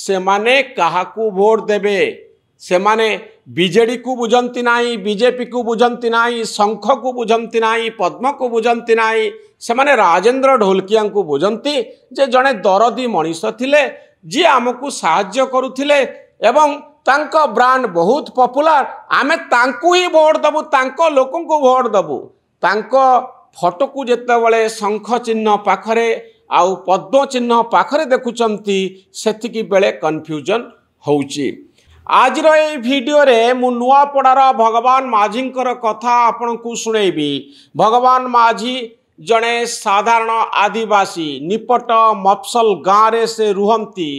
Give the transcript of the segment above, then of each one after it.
से माने काहाकू भोट देबे से माने बीजेडी को बुझंती नाही बीजेपी को बुझंती नाही शंख को बुझंती नाही पद्म को बुझंती नाही से माने राजेंद्र ढोलकिया को बुझंती जे जड़े दरदी मनीष थिले जी आमको साहाय्य करुथिले एवं तांको ब्रांड बहुत पॉपुलर आमे तांको ही वोट दबु तांको लोकन को वोट दबु तांको फोटो को जेतेबेले शंख चिन्ह पाखरे आउ पद्म चिन्ह पाखरे देखुचंती सेतिकी बेले कन्फ्यूजन होउची। आज वीडियो रे मु नुआपड़ार भगवान माझी कथा आपण को शुणेबी। भगवान माझी जड़े साधारण आदिवासी निपट मफसल गाँव रे से रुहंती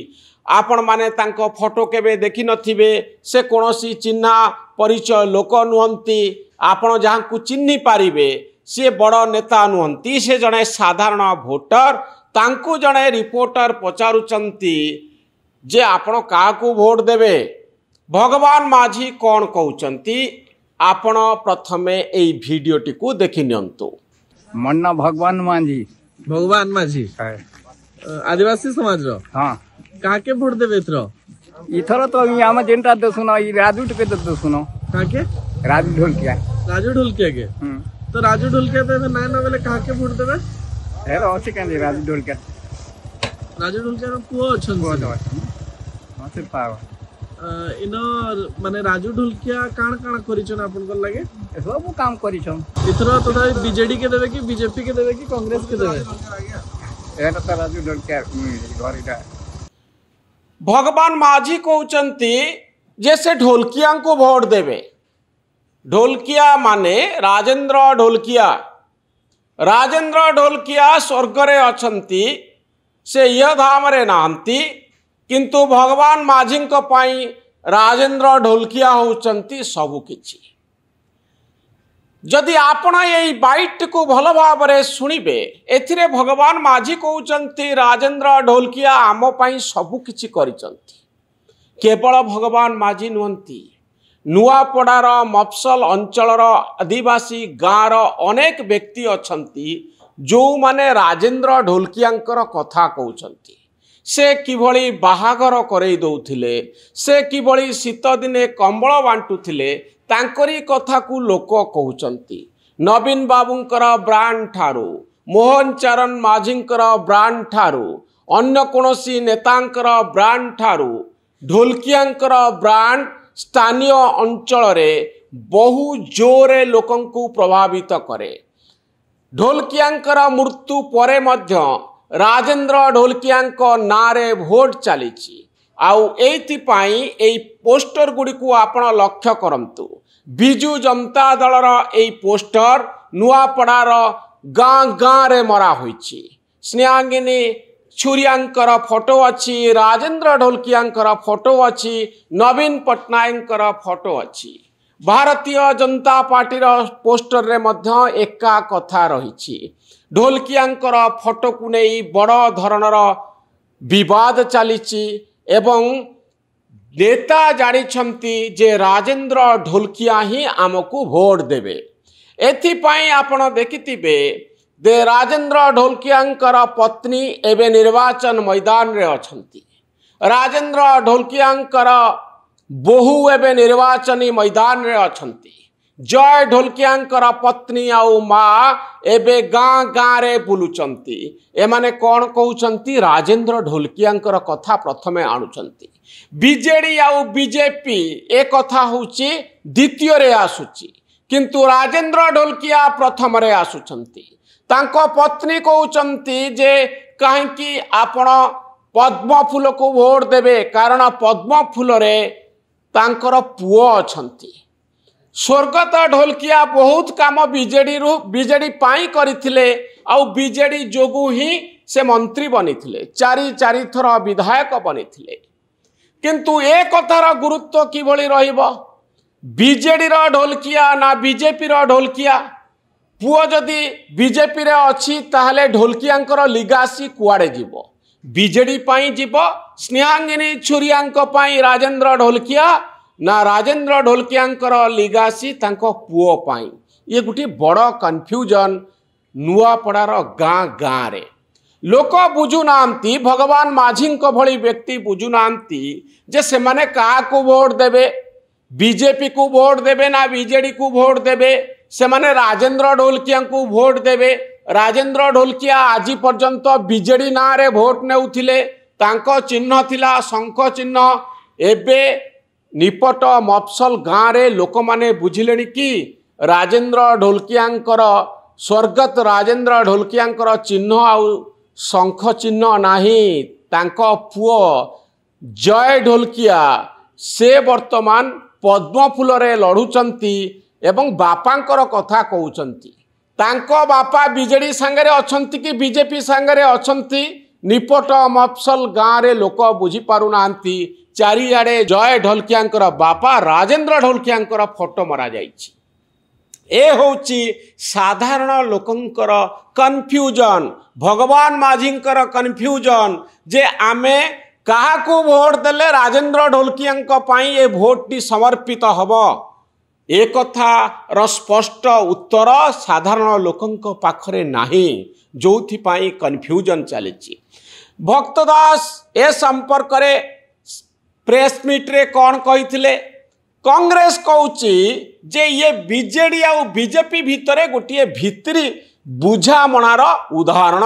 आपण माने तांको फोटो केबे देखि नथिबे से कोनोसी चिन्हा परिचय लोक नुहंती आपण जहाँ को चिन्ही पारिबे से बड़ नेता नुहंती से जड़े साधारण भोटर तांको जड़े रिपोर्टर पचारुचंती जे आपण काहाकू भोट देबे भगवान माझी कौन कहउचंती आपण प्रथमे एई वीडियोटी को देखि नियंतु। मन्ना भगवान माझी आदिवासी समाज रो हां काके वोट देबे इथर तो हम जेंटा दसुनो ई राजू के दसुनो काके राजू ढोलकिया के तो राजू ढोलकिया देबे ना ना बेले काके वोट देबे हेर अछि कांदी राजू ढोलकिया रो पुओ अछन हां से पाव इन माने राजू ढोलकिया काण करिछन आपन को लागे सब काम करिछन इथरो तो बीजेडी के देबे कि बीजेपी के देबे कि कांग्रेस के देबे एटा तो राजू ढोलकिया घरिटा भगवान माझी कहउचंती जैसे ढोलकिया को वोट देबे ढोलकिया माने राजेंद्र ढोलकिया स्वर्ग रे अछंती से यह धाम रे नांती किंतु भगवान माझी पाई राजेंद्र ढोलकिया होचंती सबु किछि। जदि आपण यही बाइट को भल भाव रे सुनिबे एथिरे भगवान माझी कहउचंती राजेंद्र ढोलकिया आम पाई सबु किछि करिचंती। केवल भगवान माझी नुहंती नुआपड़ार मफसल अंचलर आदिवासी गाँवर अनेक व्यक्ति अछंती जो माने राजेंद्र ढोलकियांकर कथा कहउचंती से किभली बाहागर करई दउथिले से किभली शीत दिने कंबल बांटुथिले तांकरी कथा को लोक कहउचंती। नवीन बाबूंकर ब्रांड ठारू मोहन चरण माझींकर ब्रांड ठारू अन्य कोनोसी नेतांकर ब्रांड ठारू ढोलकियांकर ब्रांड स्थानीय अंचल रे बहु जोरे लोकन को प्रभावित करे। ढोलकियांकर मृत्यु परे मध्य राजेंद्र ढोलकियांको नारे भोट चली आउ एइथिपाई एई पोस्टर गुडी को आपण लक्ष्य करंतु। बिजू जनता दलर एई पोस्टर नुआपड़ार गाँ रे मरा होईची। स्नेहांगिनी छुरियांकर फोटो अच्छी राजेंद्र ढोलकियांकर फोटो अच्छी नवीन पट्टनायकर फोटो अच्छी। भारतीय जनता पार्टी पोस्टर रे मध्य एका कथा रही ढोलकियांकर फोटो को नहीं बड़ धरणर विवाद चली एवं नेता जानिछंती जे राजेंद्र ढोलकिया ही आमको भोट देबे। एथिपाई आपण देखिथिबे दे राजेंद्र ढोलकियांकर पत्नी एवं निर्वाचन मैदान रे अछंती। राजेंद्र ढोलकियांकर बहु एवं निर्वाचनी मैदान रे अछंती। जय ढोलकियांकर पत्नी आउ माँ एबे गाँ रे बुलुचंती। एमाने कौन कहउचंती राजेंद्र ढोलकियांकर कथा प्रथमे आणुचंती। बीजेडी आउ बीजेपी ए कथा होउची द्वितीय रे आसुची किंतु राजेंद्र ढोलकिया प्रथम रे आसुचंती। तांको पत्नी कहउचंती जे काहेकि आपण पद्म फूल को वोट देबे कारण पद्म फूल रे तांकर पुओ अछंती। स्वर्गत ढोलकिया बहुत काम बीजेडी पाई करथिले आउ बीजेडी जोगु ही से मंत्री बनिथिले चारि थर विधायक बनिथिले किंतु ए कथार गुरुत्व किभली रहिबो बीजेडी रो ढोलकिया ना बीजेपी रो ढोलकिया पुओ जदि बीजेपी रे अछि ताहले ढोलकियांकर लिगासी कुआडे जीवो बीजेडी पाई जीवो स्नेहांगिनी छुरियांक पाई राजेंद्र ढोलकिया ना राजेंद्र ढोलकियांकर लिगासी तांको पुओ पाई ये गुटी बड़ कन्फ्यूजन नुआपड़ार गाँ रे लोक बुझुनांती भगवान माझी भली व्यक्ति बुझुनांती जे से माने काहाकू भोट देबे बीजेपी को भोट देबे ना बीजेडी को भोट देबे से माने राजेंद्र ढोलकिया को भोट देबे। राजेंद्र ढोलकिया आज पर्यंत बीजेडी ना रे भोट नेउथिले तांको चिन्ह थिला शंख चिन्ह। एबे निपट मफसल गाँव रे लोक माने बुझिलेनी कि राजेंद्र ढोलकियांकर स्वर्गत राजेंद्र ढोलकियांकर चिन्ह आउ शंख चिन्ह नाही। तांको पुओ जय ढोलकिया से वर्तमान पद्म फूल रे लड़ुचंती एवं बापांकर कथा कहउचंती। तांको बापा बीजेडी संगरे अछंती कि बीजेपी संगरे अछंती निपट मफसल गाँव रे लोक बुझी पारु नांती। चारिआडे जय ढोलकियांकर बापा राजेंद्र ढोलकियांकर फोटो मरा जाइछि। ए होची साधारण लोकंकर कन्फ्यूजन भगवान माझींकर कन्फ्यूजन जे आमे काहाकू भोट देले राजेंद्र ढोलकियांक पाई ए भोटटी समर्पित हब ए कथार स्पष्ट उत्तर साधारण लोकंक पाखरे नाही जोथि पाई कन्फ्यूजन चलीछि। भक्तदास ए संपर्क रे प्रेस मीट रे कौन कहिथिले कांग्रेस कहूची जे ये बीजेडी आ बीजेपी भितरे गोटे भितरी बुझामणार उदाहरण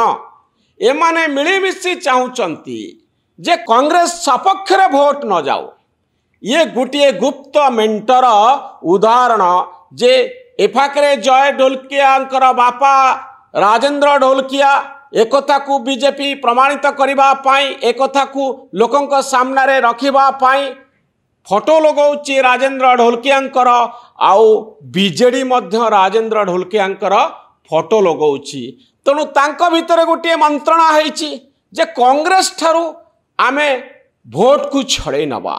एमाने मिलीमिशी चाहूचंती जे कांग्रेस सपक्ष रे भोट न जाऊ। ये गोटे गुप्त मेंटर उदाहरण जे एफाकरे जय ढोलकियांकर बापा राजेंद्र ढोलकिया एकथा को बीजेपी प्रमाणित करबा पाई एकथा को लोकंक सामने रे रखिबा पाई फोटो लगाउची राजेंद्र ढोलकियांकर आउ बीजेडी मध्य राजेंद्र ढोलकियांकर फोटो लगाउची। तेणु तांको भितर गोटे मंत्रणा हैची जे कांग्रेस ठारू आमे भोट को छड़े नबा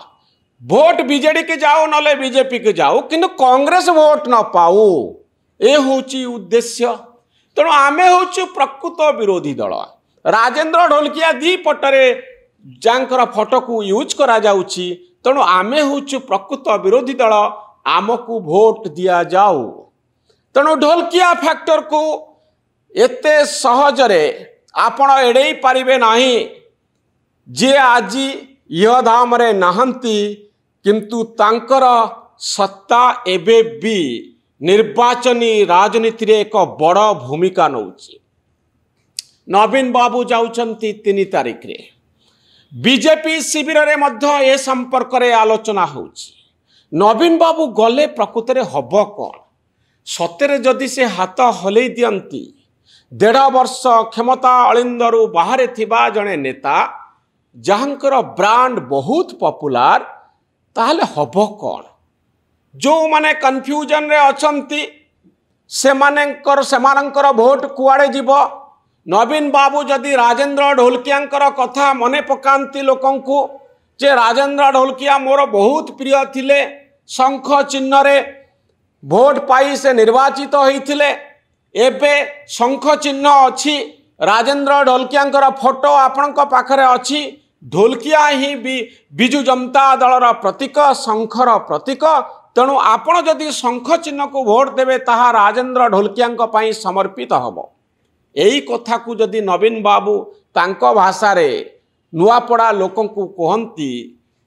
भोट बीजेडी के जाओ नले बीजेपी के जाओ किंतु कांग्रेस भोट न पाऊ ए होची उद्देश्य। तेणु आमे होचु प्रकृत विरोधी दल राजेंद्र ढोलकिया दी पटरे जांकर फोटो को यूज करा जाउची। तेणु आमे होचु प्रकृत विरोधी दल आमको भोट दिया जाऊ। तेणु ढोलकिया फैक्टर को एते सहजरे आपण एड़े पारिबे नाही जे आज यह धाम रे नहंती किंतु तांकर सत्ता एबे भी निर्वाचनी राजनीति रे एक बड़ भूमिका नौची। नवीन बाबू जाउचंती 3 तारिख रे बीजेपी शिविर रे मध्य ए संपर्क रे आलोचना होची। नवीन बाबू गले प्रकृत रे हब कौन सतरे जदि से हाथ हलै दियंती 1.5 वर्ष क्षमता अलिंदरू बाहर थिबा जड़े नेता जहाँकर ब्रांड बहुत पॉपुलर ताहले हब कौन जो माने कन्फ्यूजन रे अछंती सेमानंकर भोट कुआड़े जीव। नवीन बाबू जदि राजेंद्र ढोलकियांकर कथा मने पकांती लोकंकु जे राजेंद्र ढोलकिया मोर बहुत प्रिय थिले शंख चिन्ह रे भोट पाई से निर्वाचित होइथिले एबे शंख चिन्ह अछि राजेंद्र ढोलकियांकर फोटो आपणक पाखरे अछि ढोलकिया ही बिजु जनता दलर प्रतीक शंखर प्रतीक। तेणु आपण जदि शंख चिन्ह को भोट देवे ताहा राजेंद्र ढोलकियांक पाई समर्पित हब। यही कथा को जदि नवीन बाबू तांको भाषा रे नुआपड़ा लोकं को कहंती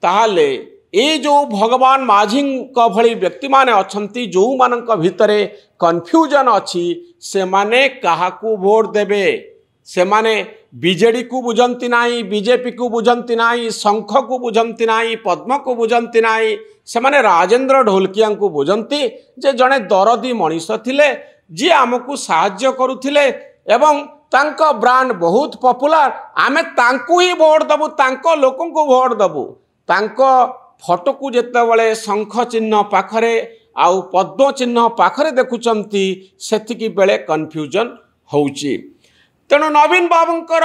ताहाले ए जो भगवान माझी भली व्यक्ति माने अछंती जो मानक भितरे कन्फ्यूजन अछि से माने काहाकू भोट देबे से माने बीजेडी को बुझंती नाही बीजेपी को बुझंती नाही शंख को बुझंती नाही पद्म को बुझंती नाही से माने राजेंद्र ढोलकिया को बुझंती जे जड़े दरदी मनीष थिले जी आमको साहाय्य करुथिले एवं तांको ब्रांड बहुत पॉपुलर आमे तांको ही भोट दबु तांको लोकं को भोट दबु तांको फोटो को जेते बळे शंख चिन्ह पाखरे आउ पद्म चिन्ह पाखरे देखुचंती सेतिकी बेले कन्फ्यूजन होउची। तेणु नवीन बाबूंकर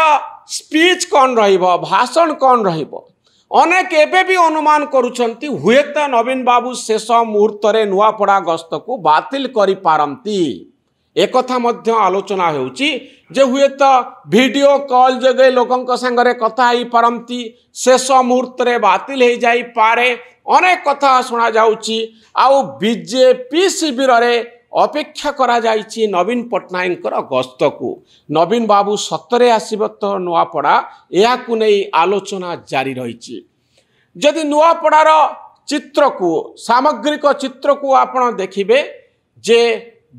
स्पीच कौन रहिबो भाषण कौन रहिबो अनेक एबे भी अनुमान करुचंती हुएत नवीन बाबू शेष मुहूर्त रे नुआपड़ा गस्त को बातिल करि पारंती एक कथा मध्य आलोचना होउची जे हुएत वीडियो कॉल जगे लोकंक संगरे कथा ही पारंती शेष मुहूर्त रे बातिल हो जाई पारे अनेक कथा सुना जाउची आउ बीजेपी शिविर रे अपेक्षा करा जाइछि नवीन पट्टनायकर गस्त को। नवीन बाबू सतरे आसिब तो नुआपड़ा याकु नहीं आलोचना जारी रही। जदि नुआपड़ार चित्र को सामग्रिक चित्र को आपण देखिबे जे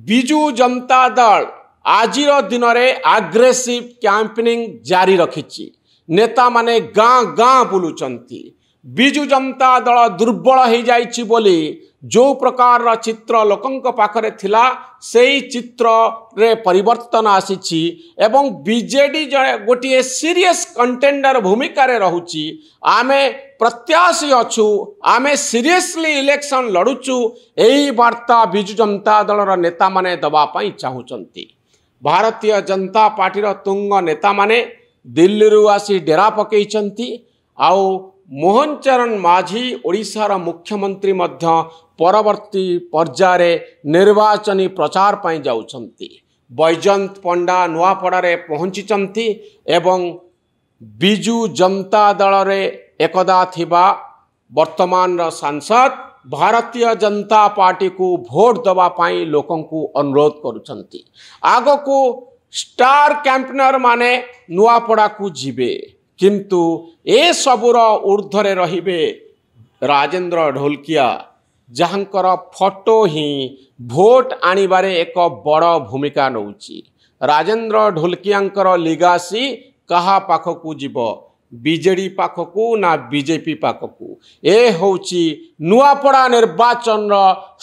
बिजू जनता दल आजिर दिन में आग्रेसिव कैंपेनिंग जारी रखिछि। नेता माने गाँ गाँ बुलुचंती। बिजू जनता दल दुर्बल हो जाइछि बोली जो प्रकार चित्र लोकंक पाखरे थिला सेई चित्र रे परिवर्तन आसीछि एवं बीजेडी गोटे सीरियस कंटेंडर भूमिका रे रहुछि। आमे प्रत्याशी अछु, आमे सीरियसली इलेक्शन लड़ुचु, एही वार्ता बिजू जनता दलर नेता माने दबा पई चाहुचंती। भारतीय जनता पार्टीर तुंग नेता माने दिल्ली रु आसी डेरा पकेइचंती। आउ मोहन चरण माझी ओडिशार मुख्यमंत्री मध्य परवर्ती पर्याय निर्वाचनी प्रचार पाई जाउछंती। बैजयंत पंडा नुआपड़ारे पहुंचीचंती एवं बिजू जनता दल रे एकदा थिबा वर्तमान सांसद भारतीय जनता पार्टी को भोट दबा पाई लोकं को अनुरोध करुछंती। आगो को स्टार कैंपेनर माने नुआपड़ा को जीवे, किंतु ए सबुर ऊर्ध्वरे रहिबे राजेंद्र ढोलकिया, जहांकर फोटो ही भोट आनिबारे एक बड़ भूमिका नौची। राजेंद्र ढोलकियांकर लिगासी कहा पाखकू जीव, बीजेडी पाखकू ना बीजेपी पाखकू? ए होची नुआपड़ा निर्वाचन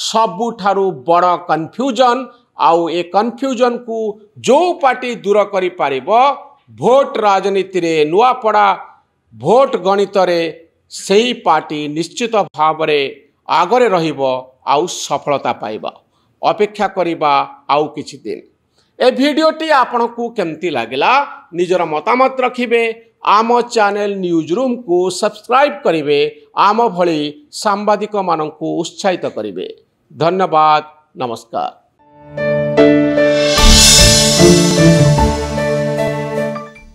सबुठारु बड़ कन्फ्यूजन। आउ ए कन्फ्यूजन को जो पार्टी दूर करि पारिबो भोट राजनीति रे नुआपड़ा भोट गणित रे सेही पार्टी निश्चित भाव रे आगरे रहिबो आउ सफलता पाइबा। अपेक्षा करिबा आउ किछि दिन। ए भिडियोटी आपनकू केमती लागिला निजर मतामत रखिबे। आम चैनल न्यूज रूम को सब्सक्राइब करिवे। आम भली सांबादिक माननकू उत्साहित करिवे। धन्यवाद। नमस्कार।